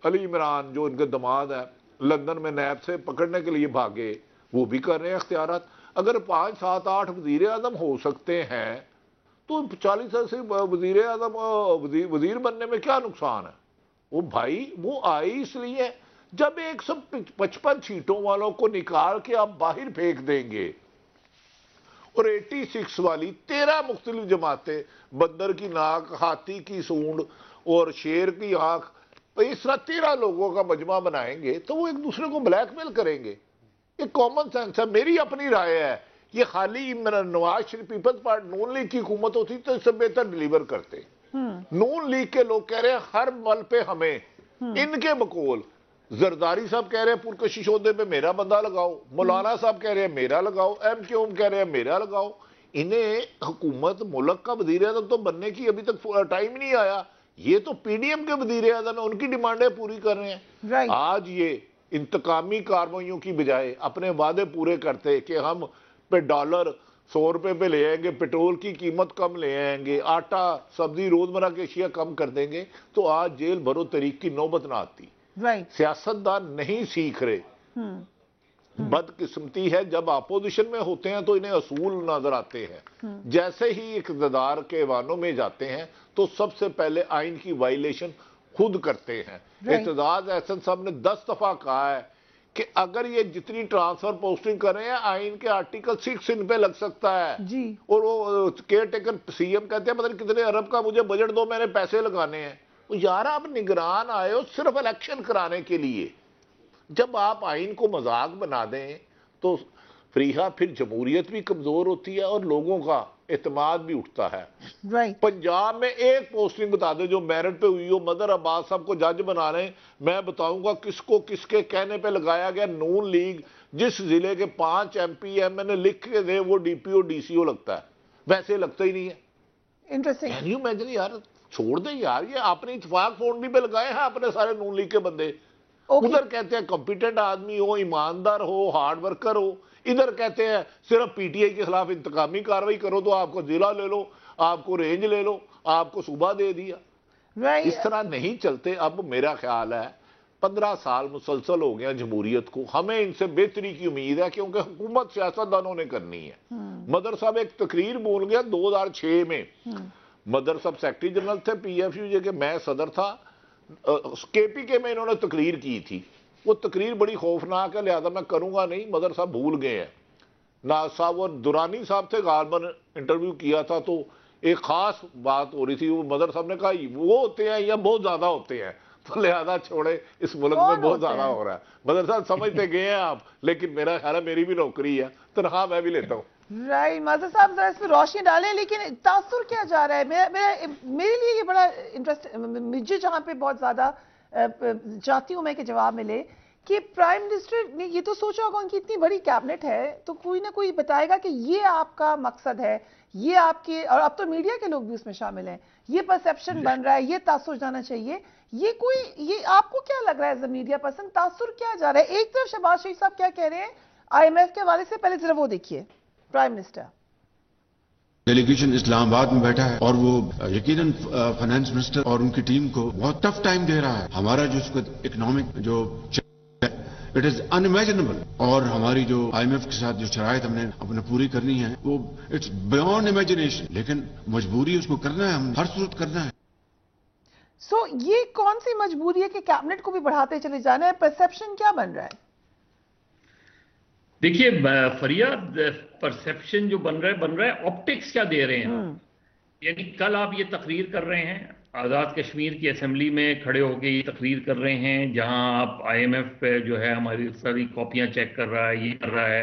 علی عمران جو ان کے داماد ہیں، لندن میں نیب سے پکڑنے کے لیے بھاگے، وہ بھی کر رہے ہیں اختیارات۔ اگر 5, 7, 8 وزیر اعظم ہو سکتے ہیں تو 40 سے وزیر اعظم وزیر بننے میں کیا نقصان ہے؟ وہ بھائی، وہ آئی اس لیے جب 155 سیٹوں والوں کو نکال کے آپ باہر پھینک دیں گے، اور 86 والی 13 مختلف جماعتیں، بندر کی ناک، ہاتھی کی سونڈ اور شیر کی آنکھ، اس طرح 13 لوگوں کا مجمع بنائیں گے تو وہ ایک دوسرے کو بلیک میل کریں گے۔ یہ کامن سینس ہے، میری اپنی رائے ہے۔ یہ خالی نواز شریف پیپلز پارٹی نون لیگ کی حکومت ہوتی تو اس سے بہتر ڈیلیور کرتے۔ نون لیگ کے لوگ کہہ رہے ہیں ہر مل پہ ہمیں، ان کے بقول زرداری صاحب کہہ رہے ہیں پرکشش عہدے پہ میرا بندہ لگاؤ، مولانا صاحب کہہ رہے ہیں میرا لگاؤ، ایم کیو ایم کہہ رہے ہیں میرا لگاؤ۔ انہیں حکومت ملک کا وزیر اعظم تو بننے کی ابھی تک ٹائم نہیں آیا، یہ تو پی ڈی ایم کے وزیر اعظم ہیں، ان کی ڈیمانڈیں پوری کر رہے ہیں۔ آج یہ انتقامی کارروائیوں کی بجائے اپنے وعدے پورے کرتے کہ ہم پہ ڈالر 100 روپے پہ لے آئیں گے، پیٹرول کی قیمت کم لے آئیں گے، آٹا سبزی روزمرہ کی اشیاء کم کر دیں گے، تو آج جیل بھرو طریق کی نوبت نہ آتی۔ سیاستدان نہیں سیکھ رہے۔ بدقسمتی ہے، جب اپوزیشن میں ہوتے ہیں تو انہیں اصول نظر آتے ہیں، جیسے ہی اقتدار کے ایوانوں میں جاتے ہیں تو سب سے پہلے آئین کی وائلیشن خود کرتے ہیں۔ اعتزاز احسن صاحب نے 10 دفعہ کہا ہے کہ اگر یہ جتنی ٹرانسفر پوسٹنگ کر رہے ہیں، آئین کے آرٹیکل 6 ان پہ لگ سکتا ہے، اور وہ کیئر ٹیکر سی ایم کہتے ہیں پتہ نہیں کتنے ارب کا مجھے بجٹ دو، میں نے پیسے لگانے ہیں۔ یار آپ نگران آئے ہو صرف الیکشن کرانے کے لیے، جب آپ آئین کو مذاق بنا دیں تو فریحہ پھر جمہوریت بھی کمزور ہوتی ہے اور لوگوں کا اعتماد بھی اٹھتا ہے۔ پنجاب میں ایک پوسٹنگ بتا دیں جو میرٹ پہ ہوئی ہو، مظہر عباس صاحب کو جج بنا رہے ہیں، میں بتاؤں گا کس کو کس کے کہنے پہ لگایا گیا۔ نون لیگ جس ضلع کے 5 ایم پی ایم نے لکھ کے دے وہ D P O D C او لگتا ہے، ویسے لگتا ہی نہیں ہے۔ Interesting, can you imagine? یار چھوڑ دیں یار، یہ اپنی اتفاق فونڈی پہ لگائے ہیں اپنے سارے نون لیگ کے بندے۔ ادھر کہتے ہیں کمپیٹنٹ آدمی ہو، ایماندار ہو، ہارڈ ورکر ہو، ادھر کہتے ہیں صرف پی ٹی آئی کے خلاف انتقامی کارروائی کرو تو آپ کو ضلع لے لو، آپ کو رینج لے لو، آپ کو صوبہ دے دیا۔ اس طرح نہیں چلتے. اب میرا خیال ہے 15 سال مسلسل ہو گیا جمہوریت کو, ہمیں ان سے بہتری کی امید ہے کیونکہ حکومت سیاستدانوں نے کرنی ہے. مدر صاحب ایک تقریر بول گیا 2006 میں, مدر صاحب سیکرٹری جنرل تھے پی ایف یو کے, میں صدر تھا, کے پی کے میں انہوں نے تقریر کی تھی. وہ تقریر بڑی خوفناک ہے, لہذا میں کروں گا نہیں, مدر صاحب بھول گئے ہیں. ناز صاحب اور دورانی صاحب تھے, غالباً انٹرویو کیا تھا تو ایک خاص بات ہو رہی تھی. وہ مدر صاحب نے کہا وہ ہوتے ہیں یا بہت زیادہ ہوتے ہیں, تو لہذا چھوڑے, اس ملک میں بہت زیادہ ہو رہا ہے. مدر صاحب سمجھتے گئے ہیں آپ, لیکن میرا خیال ہے میری بھی نوکری ہے, تنخواہ میں بھی لیتا ہوں. رائٹ, ماظر صاحب ذرا اس پہ روشنی ڈالیں. لیکن تاثر کیا جا رہا ہے میرے لیے یہ بڑا انٹرسٹ, مجھے جہاں پہ بہت زیادہ چاہتی ہوں میں کہ جواب ملے کہ پرائم منسٹر نے یہ تو سوچا ہوگا, ان کی اتنی بڑی کیبنٹ ہے تو کوئی نہ کوئی بتائے گا کہ یہ آپ کا مقصد ہے, یہ آپ کے, اور اب تو میڈیا کے لوگ بھی اس میں شامل ہیں, یہ پرسیپشن بن رہا ہے, یہ تاثر جانا چاہیے. یہ آپ کو کیا لگ رہا ہے ایز اے میڈیا پرسن, تاثر کیا جا رہا ہے؟ ایک طرف شہباز شریف صاحب کیا کہہ رہے ہیں آئی ایم ایف کے حوالے سے, پہلے ذرا وہ دیکھیے. پرائم منسٹر ڈیلیگیشن اسلام آباد میں بیٹھا ہے اور وہ یقیناً فائنانس منسٹر اور ان کی ٹیم کو بہت ٹف ٹائم دے رہا ہے. ہمارا جو اس کو اکنامک جو اٹ از انمیجنیبل, اور ہماری جو آئی ایم ایف کے ساتھ جو شرائط ہم نے اپنے پوری کرنی ہے وہ اٹس بیونڈ امیجنیشن, لیکن مجبوری اس کو کرنا ہے, ہم ہر صورت کرنا ہے. سو یہ کون سی مجبوری ہے کہ کیبنٹ کو بھی بڑھاتے چلے جانا ہے؟ پرسیپشن کیا بن رہا ہے؟ دیکھیے فریاد, پرسیپشن جو بن رہا ہے آپٹکس کیا دے رہے ہیں. یعنی کل آپ یہ تقریر کر رہے ہیں, آزاد کشمیر کی اسمبلی میں کھڑے ہو کے یہ تقریر کر رہے ہیں جہاں آپ آئی ایم ایف پہ جو ہے ہماری ساری کاپیاں چیک کر رہا ہے, یہ کر رہا ہے,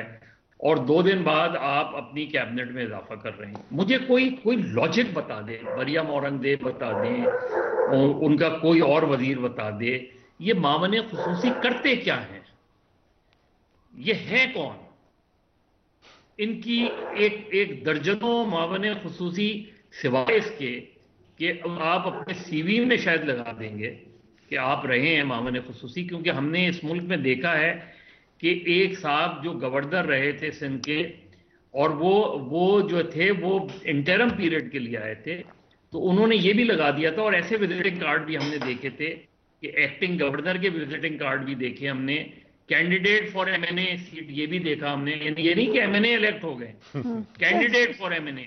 اور 2 دن بعد آپ اپنی کیبنٹ میں اضافہ کر رہے ہیں. مجھے کوئی لاجک بتا دے, مریم اورنگزیب بتا دیں, ان کا کوئی اور وزیر بتا دے, یہ معاون خصوصی کرتے کیا ہیں, یہ ہے کون؟ ان کی ایک درجنوں معاون خصوصی سوائے اس کے کہ آپ اپنے سی وی میں شاید لگا دیں گے کہ آپ رہے ہیں معاون خصوصی, کیونکہ ہم نے اس ملک میں دیکھا ہے کہ ایک صاحب جو گورنر رہے تھے سندھ کے, اور وہ جو تھے وہ انٹرم پیریڈ کے لیے آئے تھے, تو انہوں نے یہ بھی لگا دیا تھا. اور ایسے وزٹنگ کارڈ بھی ہم نے دیکھے تھے کہ ایکٹنگ گورنر کے وزٹنگ کارڈ بھی دیکھے ہم نے, candidate for M N A seat یہ بھی دیکھا ہم نے. یہ نہیں کہ ایم این اے الیکٹ ہو گئے, candidate for M N A.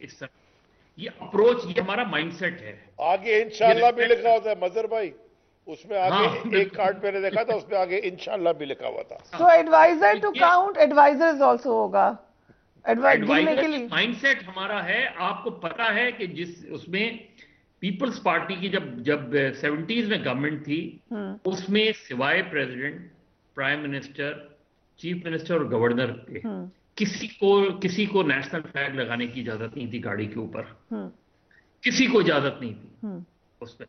اس طرح یہ اپروچ, یہ ہمارا مائنڈ سیٹ ہے. آگے انشاءاللہ بھی لکھا ہوتا ہے مظہر بھائی, اس میں آگے ایک کارڈ میں نے دیکھا تھا, اس میں آگے انشاءاللہ بھی لکھا ہوا تھا. تو adviser to count advisers also ہوگا. مائنڈ سیٹ ہمارا ہے. آپ کو پتا ہے کہ جس اس میں پیپلز پارٹی کی جب 70s میں گورنمنٹ تھی, اس میں سوائے president, prime minister, chief minister اور گورنر کے کسی کو نیشنل فلیگ لگانے کی اجازت نہیں تھی گاڑی کے اوپر, کسی کو اجازت نہیں تھی اس پہ.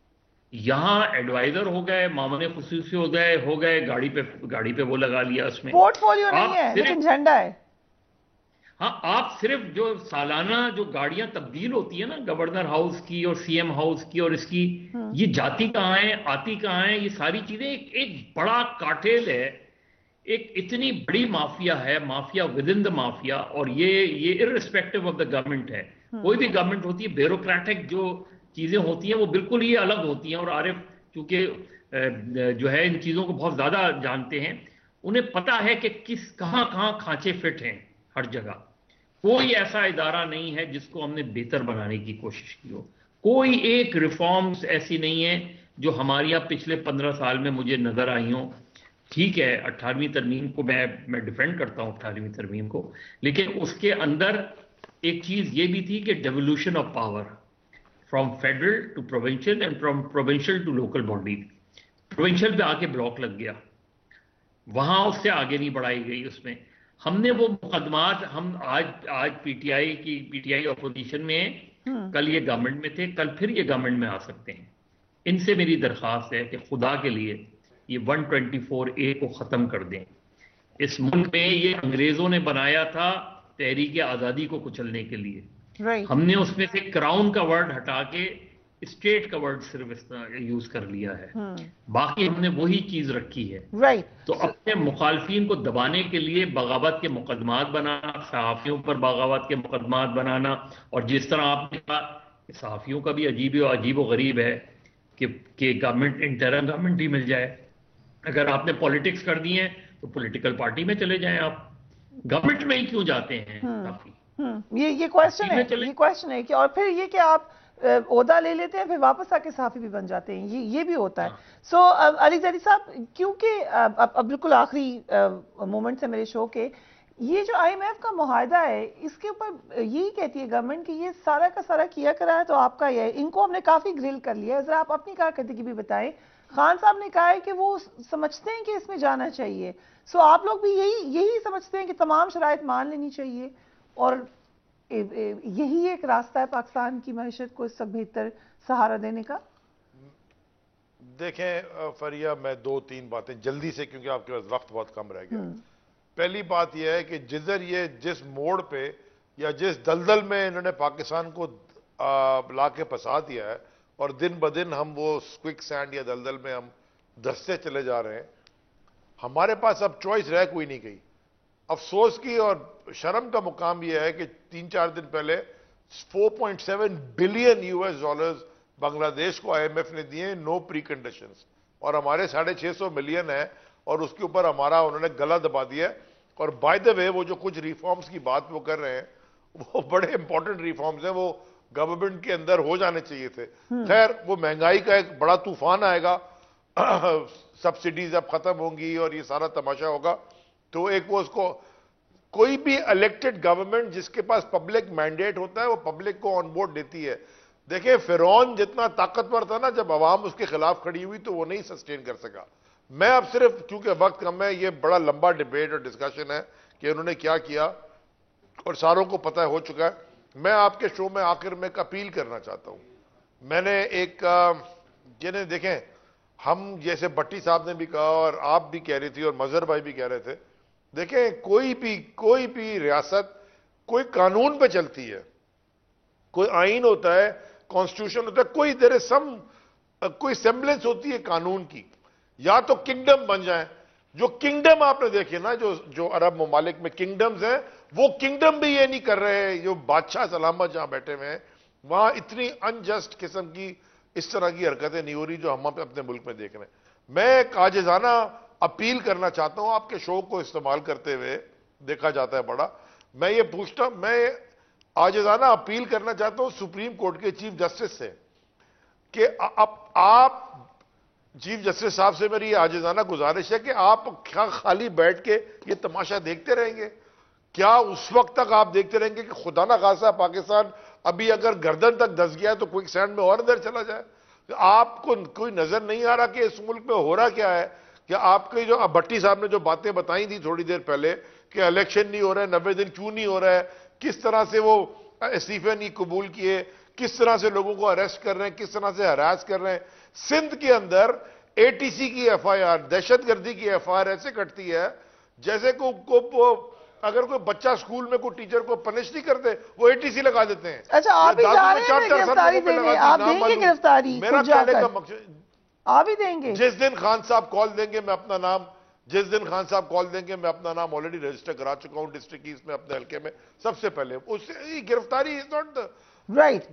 یہاں ایڈوائزر ہو گئے, معاون خصوصی ہو گئے, گاڑی پہ وہ لگا لیا. اس میں پورٹ فولیو نہیں ہے لیکن جھنڈا ہے. ہاں, آپ صرف جو سالانہ جو گاڑیاں تبدیل ہوتی ہیں نا, گورنر ہاؤس کی اور سی ایم ہاؤس کی, اور اس کی یہ جاتی کہاں ہے, آتی کہاں ہے, یہ ساری چیزیں ایک بڑا کارٹیل ہے, ایک اتنی بڑی مافیا ہے, mafia with in the mafia. اور یہ ارسپیکٹو آف دا گورنمنٹ ہے. کوئی بھی گورنمنٹ ہوتی ہے, بیوروکریٹک جو چیزیں ہوتی ہیں وہ بالکل ہی الگ ہوتی ہیں. اور عارف چونکہ جو ہے ان چیزوں کو بہت زیادہ جانتے ہیں, انہیں پتا ہے کہ کہاں کھانچے فٹ ہیں ہر جگہ. کوئی ایسا ادارہ نہیں ہے جس کو ہم نے بہتر بنانے کی کوشش کی ہو. کوئی ایک ریفارمز ایسی نہیں ہے جو ہمارے یہاں پچھلے 15 سال میں مجھے نظر آئی ہوں. ٹھیک ہے 18ویں ترمیم کو میں ڈیفینڈ کرتا ہوں 18ویں ترمیم کو, لیکن اس کے اندر ایک چیز یہ بھی تھی کہ devolution of power from federal to provincial and from provincial to local body. Provincial پہ آ کے بلاک لگ گیا, وہاں اس سے آگے نہیں بڑھائی گئی. اس میں ہم نے وہ مقدمات, ہم آج پی ٹی آئی اپوزیشن میں, کل یہ گورنمنٹ میں تھے, کل پھر یہ گورنمنٹ میں آ سکتے ہیں. ان سے میری درخواست ہے کہ خدا کے لیے یہ 124A کو ختم کر دیں. اس ملک میں یہ انگریزوں نے بنایا تھا تحریک آزادی کو کچلنے کے لیے. ہم نے اس میں سے کراؤن کا ورڈ ہٹا کے اسٹیٹ کا ورڈ صرف یوز کر لیا ہے, باقی ہم نے وہی چیز رکھی ہے. تو اپنے مخالفین کو دبانے کے لیے بغاوت کے مقدمات بنانا, صحافیوں پر بغاوت کے مقدمات بنانا, اور جس طرح آپ نے کہا صحافیوں کا بھی عجیب و غریب ہے کہ گورنمنٹ انٹرم گورنمنٹ بھی مل جائے. اگر آپ نے پالیٹکس کر دی ہیں تو پولیٹیکل پارٹی میں چلے جائیں, آپ گورنمنٹ میں ہی کیوں جاتے ہیں کافی. یہ کوشچن ہے کہ اور پھر یہ کہ آپ عہدہ لے لیتے ہیں پھر واپس آ کے صحافی بھی بن جاتے ہیں, یہ بھی ہوتا ہے. سو علی زیدی صاحب, کیونکہ اب بالکل آخری مومنٹس ہے میرے شو کے, یہ جو آئی ایم ایف کا معاہدہ ہے اس کے اوپر یہی کہتی ہے گورنمنٹ کہ یہ سارا کا سارا کیا کرا ہے تو آپ کا یہ ہے. ان کو ہم نے کافی گرل کر لیا ہے, ذرا آپ اپنی کارکردگی بھی بتائیں. خان صاحب نے کہا ہے کہ وہ سمجھتے ہیں کہ اس میں جانا چاہیے, سو آپ لوگ بھی یہی سمجھتے ہیں کہ تمام شرائط مان لینی چاہیے اور یہی ایک راستہ ہے پاکستان کی معیشت کو اس سے بہتر سہارا دینے کا؟ دیکھیں فریہ, میں 2-3 باتیں جلدی سے, کیونکہ آپ کے پاس وقت بہت کم رہ گیا. پہلی بات یہ ہے کہ جس موڑ پہ یا جس دلدل میں انہوں نے پاکستان کو لا کے پھنسا دیا ہے اور دن بدن ہم وہ کوئک سینڈ یا دلدل میں ہم دھستے چلے جا رہے ہیں, ہمارے پاس اب چوائس رہ کوئی نہیں گئی. افسوس کی اور شرم کا مقام یہ ہے کہ 3-4 دن پہلے 4.7 بلین US$ بنگلہ دیش کو آئی ایم ایف نے دیے, نو پری کنڈیشنز, اور ہمارے 650 ملین ہے اور اس کے اوپر ہمارا انہوں نے گلا دبا دیا ہے. اور بائی دا وے وہ جو کچھ ریفارمز کی بات وہ کر رہے ہیں وہ بڑے امپورٹنٹ ریفارمز ہیں, وہ گورنمنٹ کے اندر ہو جانے چاہیے تھے. خیر, وہ مہنگائی کا ایک بڑا طوفان آئے گا, سبسڈیز اب ختم ہوں گی اور یہ سارا تماشا ہوگا. تو ایک وہ اس کو کوئی بھی الیکٹڈ گورنمنٹ جس کے پاس پبلک مینڈیٹ ہوتا ہے وہ پبلک کو آن بورڈ دیتی ہے. دیکھیں فرعون جتنا طاقتور تھا نا, جب عوام اس کے خلاف کھڑی ہوئی تو وہ نہیں سسٹین کر سکا. میں اب صرف کیونکہ وقت کم ہے, یہ بڑا لمبا ڈیبیٹ اور ڈسکشن ہے کہ انہوں نے کیا کیا اور ساروں کو پتہ ہو چکا ہے. میں آپ کے شو میں آخر میں ایک اپیل کرنا چاہتا ہوں. میں نے ایک دیکھیں, ہم جیسے بٹی صاحب نے بھی کہا اور آپ بھی کہہ رہی تھی اور مظہر بھائی بھی کہہ رہے تھے, دیکھیں کوئی بھی ریاست کوئی قانون پہ چلتی ہے, کوئی آئین ہوتا ہے, کانسٹیٹیوشن ہوتا ہے, کوئی سیمبلنس ہوتی ہے قانون کی. یا تو کنگڈم بن جائیں, جو کنگڈم آپ نے دیکھے نا جو عرب ممالک میں کنگڈمز ہیں, وہ کنگڈم بھی یہ نہیں کر رہے, جو بادشاہ سلامت جہاں بیٹھے ہوئے ہیں وہاں اتنی انجسٹ قسم کی اس طرح کی حرکتیں نہیں ہو رہی جو ہم اپنے ملک میں دیکھ رہے ہیں. میں ایک عاجزانہ اپیل کرنا چاہتا ہوں, آپ کے شو کو استعمال کرتے ہوئے دیکھا جاتا ہے بڑا, میں یہ پوچھتا ہوں, میں عاجزانہ اپیل کرنا چاہتا ہوں سپریم کورٹ کے چیف جسٹس سے کہ آپ چیف جسٹس صاحب سے میری عاجزانہ گزارش ہے کہ آپ کیا خالی بیٹھ کے یہ تماشا دیکھتے رہیں گے؟ کیا اس وقت تک آپ دیکھتے رہیں گے کہ خدا نہ خاصا پاکستان ابھی اگر گردن تک دھس گیا ہے تو کوئک سینڈ میں اور اندر چلا جائے؟ آپ کو کوئی نظر نہیں آ رہا کہ اس ملک میں ہو رہا کیا ہے؟ کہ آپ کے جو بھٹی صاحب نے جو باتیں بتائی تھی تھوڑی دیر پہلے کہ الیکشن نہیں ہو رہا ہے, 90 دن کیوں نہیں ہو رہا ہے, کس طرح سے وہ استعفے نہیں قبول کیے, کس طرح سے لوگوں کو اریسٹ کر رہے ہیں, کس طرح سے ہراس کر رہے ہیں. سندھ کے اندر ATC کی FIR, دہشت گردی کی FIR ایسے کٹتی ہے جیسے اگر کوئی بچہ سکول میں کوئی ٹیچر کو پنش نہیں کرتے, وہ ATC لگا دیتے ہیں. اچھا, آپ بھی جا رہے ہیں گرفتاری دینے, آپ دیں گے گرفتاری؟ میرا کہنے کا مقصد, آپ ہی دیں گے؟ جس دن خان صاحب کال دیں گے میں اپنا نام آلریڈی رجسٹر کرا چکا ہوں ڈسٹرکٹ ایسٹ میں اپنے حلقے میں. سب سے پہلے اس سے گرفتاری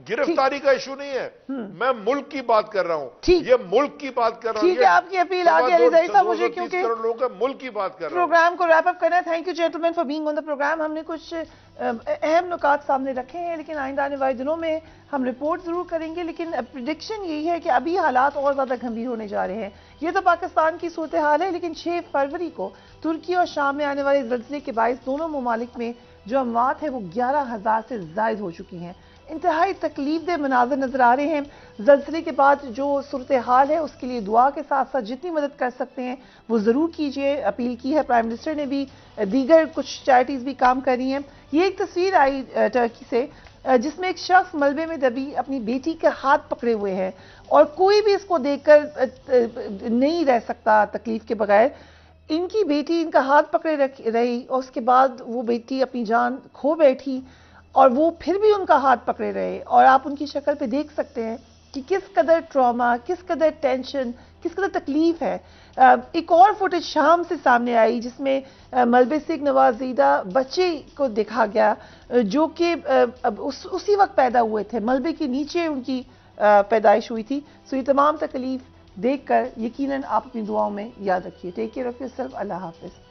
گرفتاری کا ایشو نہیں ہے, میں ملک کی بات کر رہا ہوں, یہ ملک کی بات کر رہا ہوں. ٹھیک ہے, آپ کی اپیل آگے علی زیدی صاحب, مجھے کیونکہ ملک کی بات کر رہا ہوں, پروگرام کو ریپ اپ کرنا ہے. Thank you gentleman for being on the programme. ہم نے کچھ اہم نکات سامنے رکھے ہیں, لیکن آئندہ آنے والے دنوں میں ہم رپورٹ ضرور کریں گے. لیکن پریڈکشن یہی ہے کہ ابھی حالات اور زیادہ گھمبیر ہونے جا رہے ہیں. یہ تو پاکستان کی صورتحال ہے, لیکن 6 فروری کو ترکی اور شام میں آنے والے زلزلے کے باعث دونوں ممالک میں جو اموات ہیں وہ 11,000 سے زائد ہو چکی ہیں. انتہائی تکلیف دہ مناظر نظر آ رہے ہیں. زلزلے کے بعد جو صورتحال ہے اس کے لیے دعا کے ساتھ ساتھ جتنی مدد کر سکتے ہیں وہ ضرور کیجئے, اپیل کی ہے. پرائم منسٹر نے بھی, دیگر کچھ چیریٹیز بھی کام کر رہی ہیں. یہ ایک تصویر آئی ٹرکی سے جس میں ایک شخص ملبے میں دبی اپنی بیٹی کا ہاتھ پکڑے ہوئے ہیں اور کوئی بھی اس کو دیکھ کر نہیں رہ سکتا تکلیف کے بغیر. ان کی بیٹی ان کا ہاتھ پکڑے رہی اور اس کے بعد وہ بیٹی اپنی جان کھو بیٹھی اور وہ پھر بھی ان کا ہاتھ پکڑے رہے, اور آپ ان کی شکل پہ دیکھ سکتے ہیں کہ کس قدر ٹراما، کس قدر ٹینشن، کس قدر تکلیف ہے. ایک اور فوٹیج شام سے سامنے آئی جس میں ملبے سے ایک نوزائیدہ بچے کو دیکھا گیا جو کہ اسی وقت پیدا ہوئے تھے، ملبے کے نیچے ان کی پیدائش ہوئی تھی. سو یہ تمام تکلیف دیکھ کر یقیناً آپ اپنی دعاؤں میں یاد رکھیے. Take care of yourself. اللہ حافظ.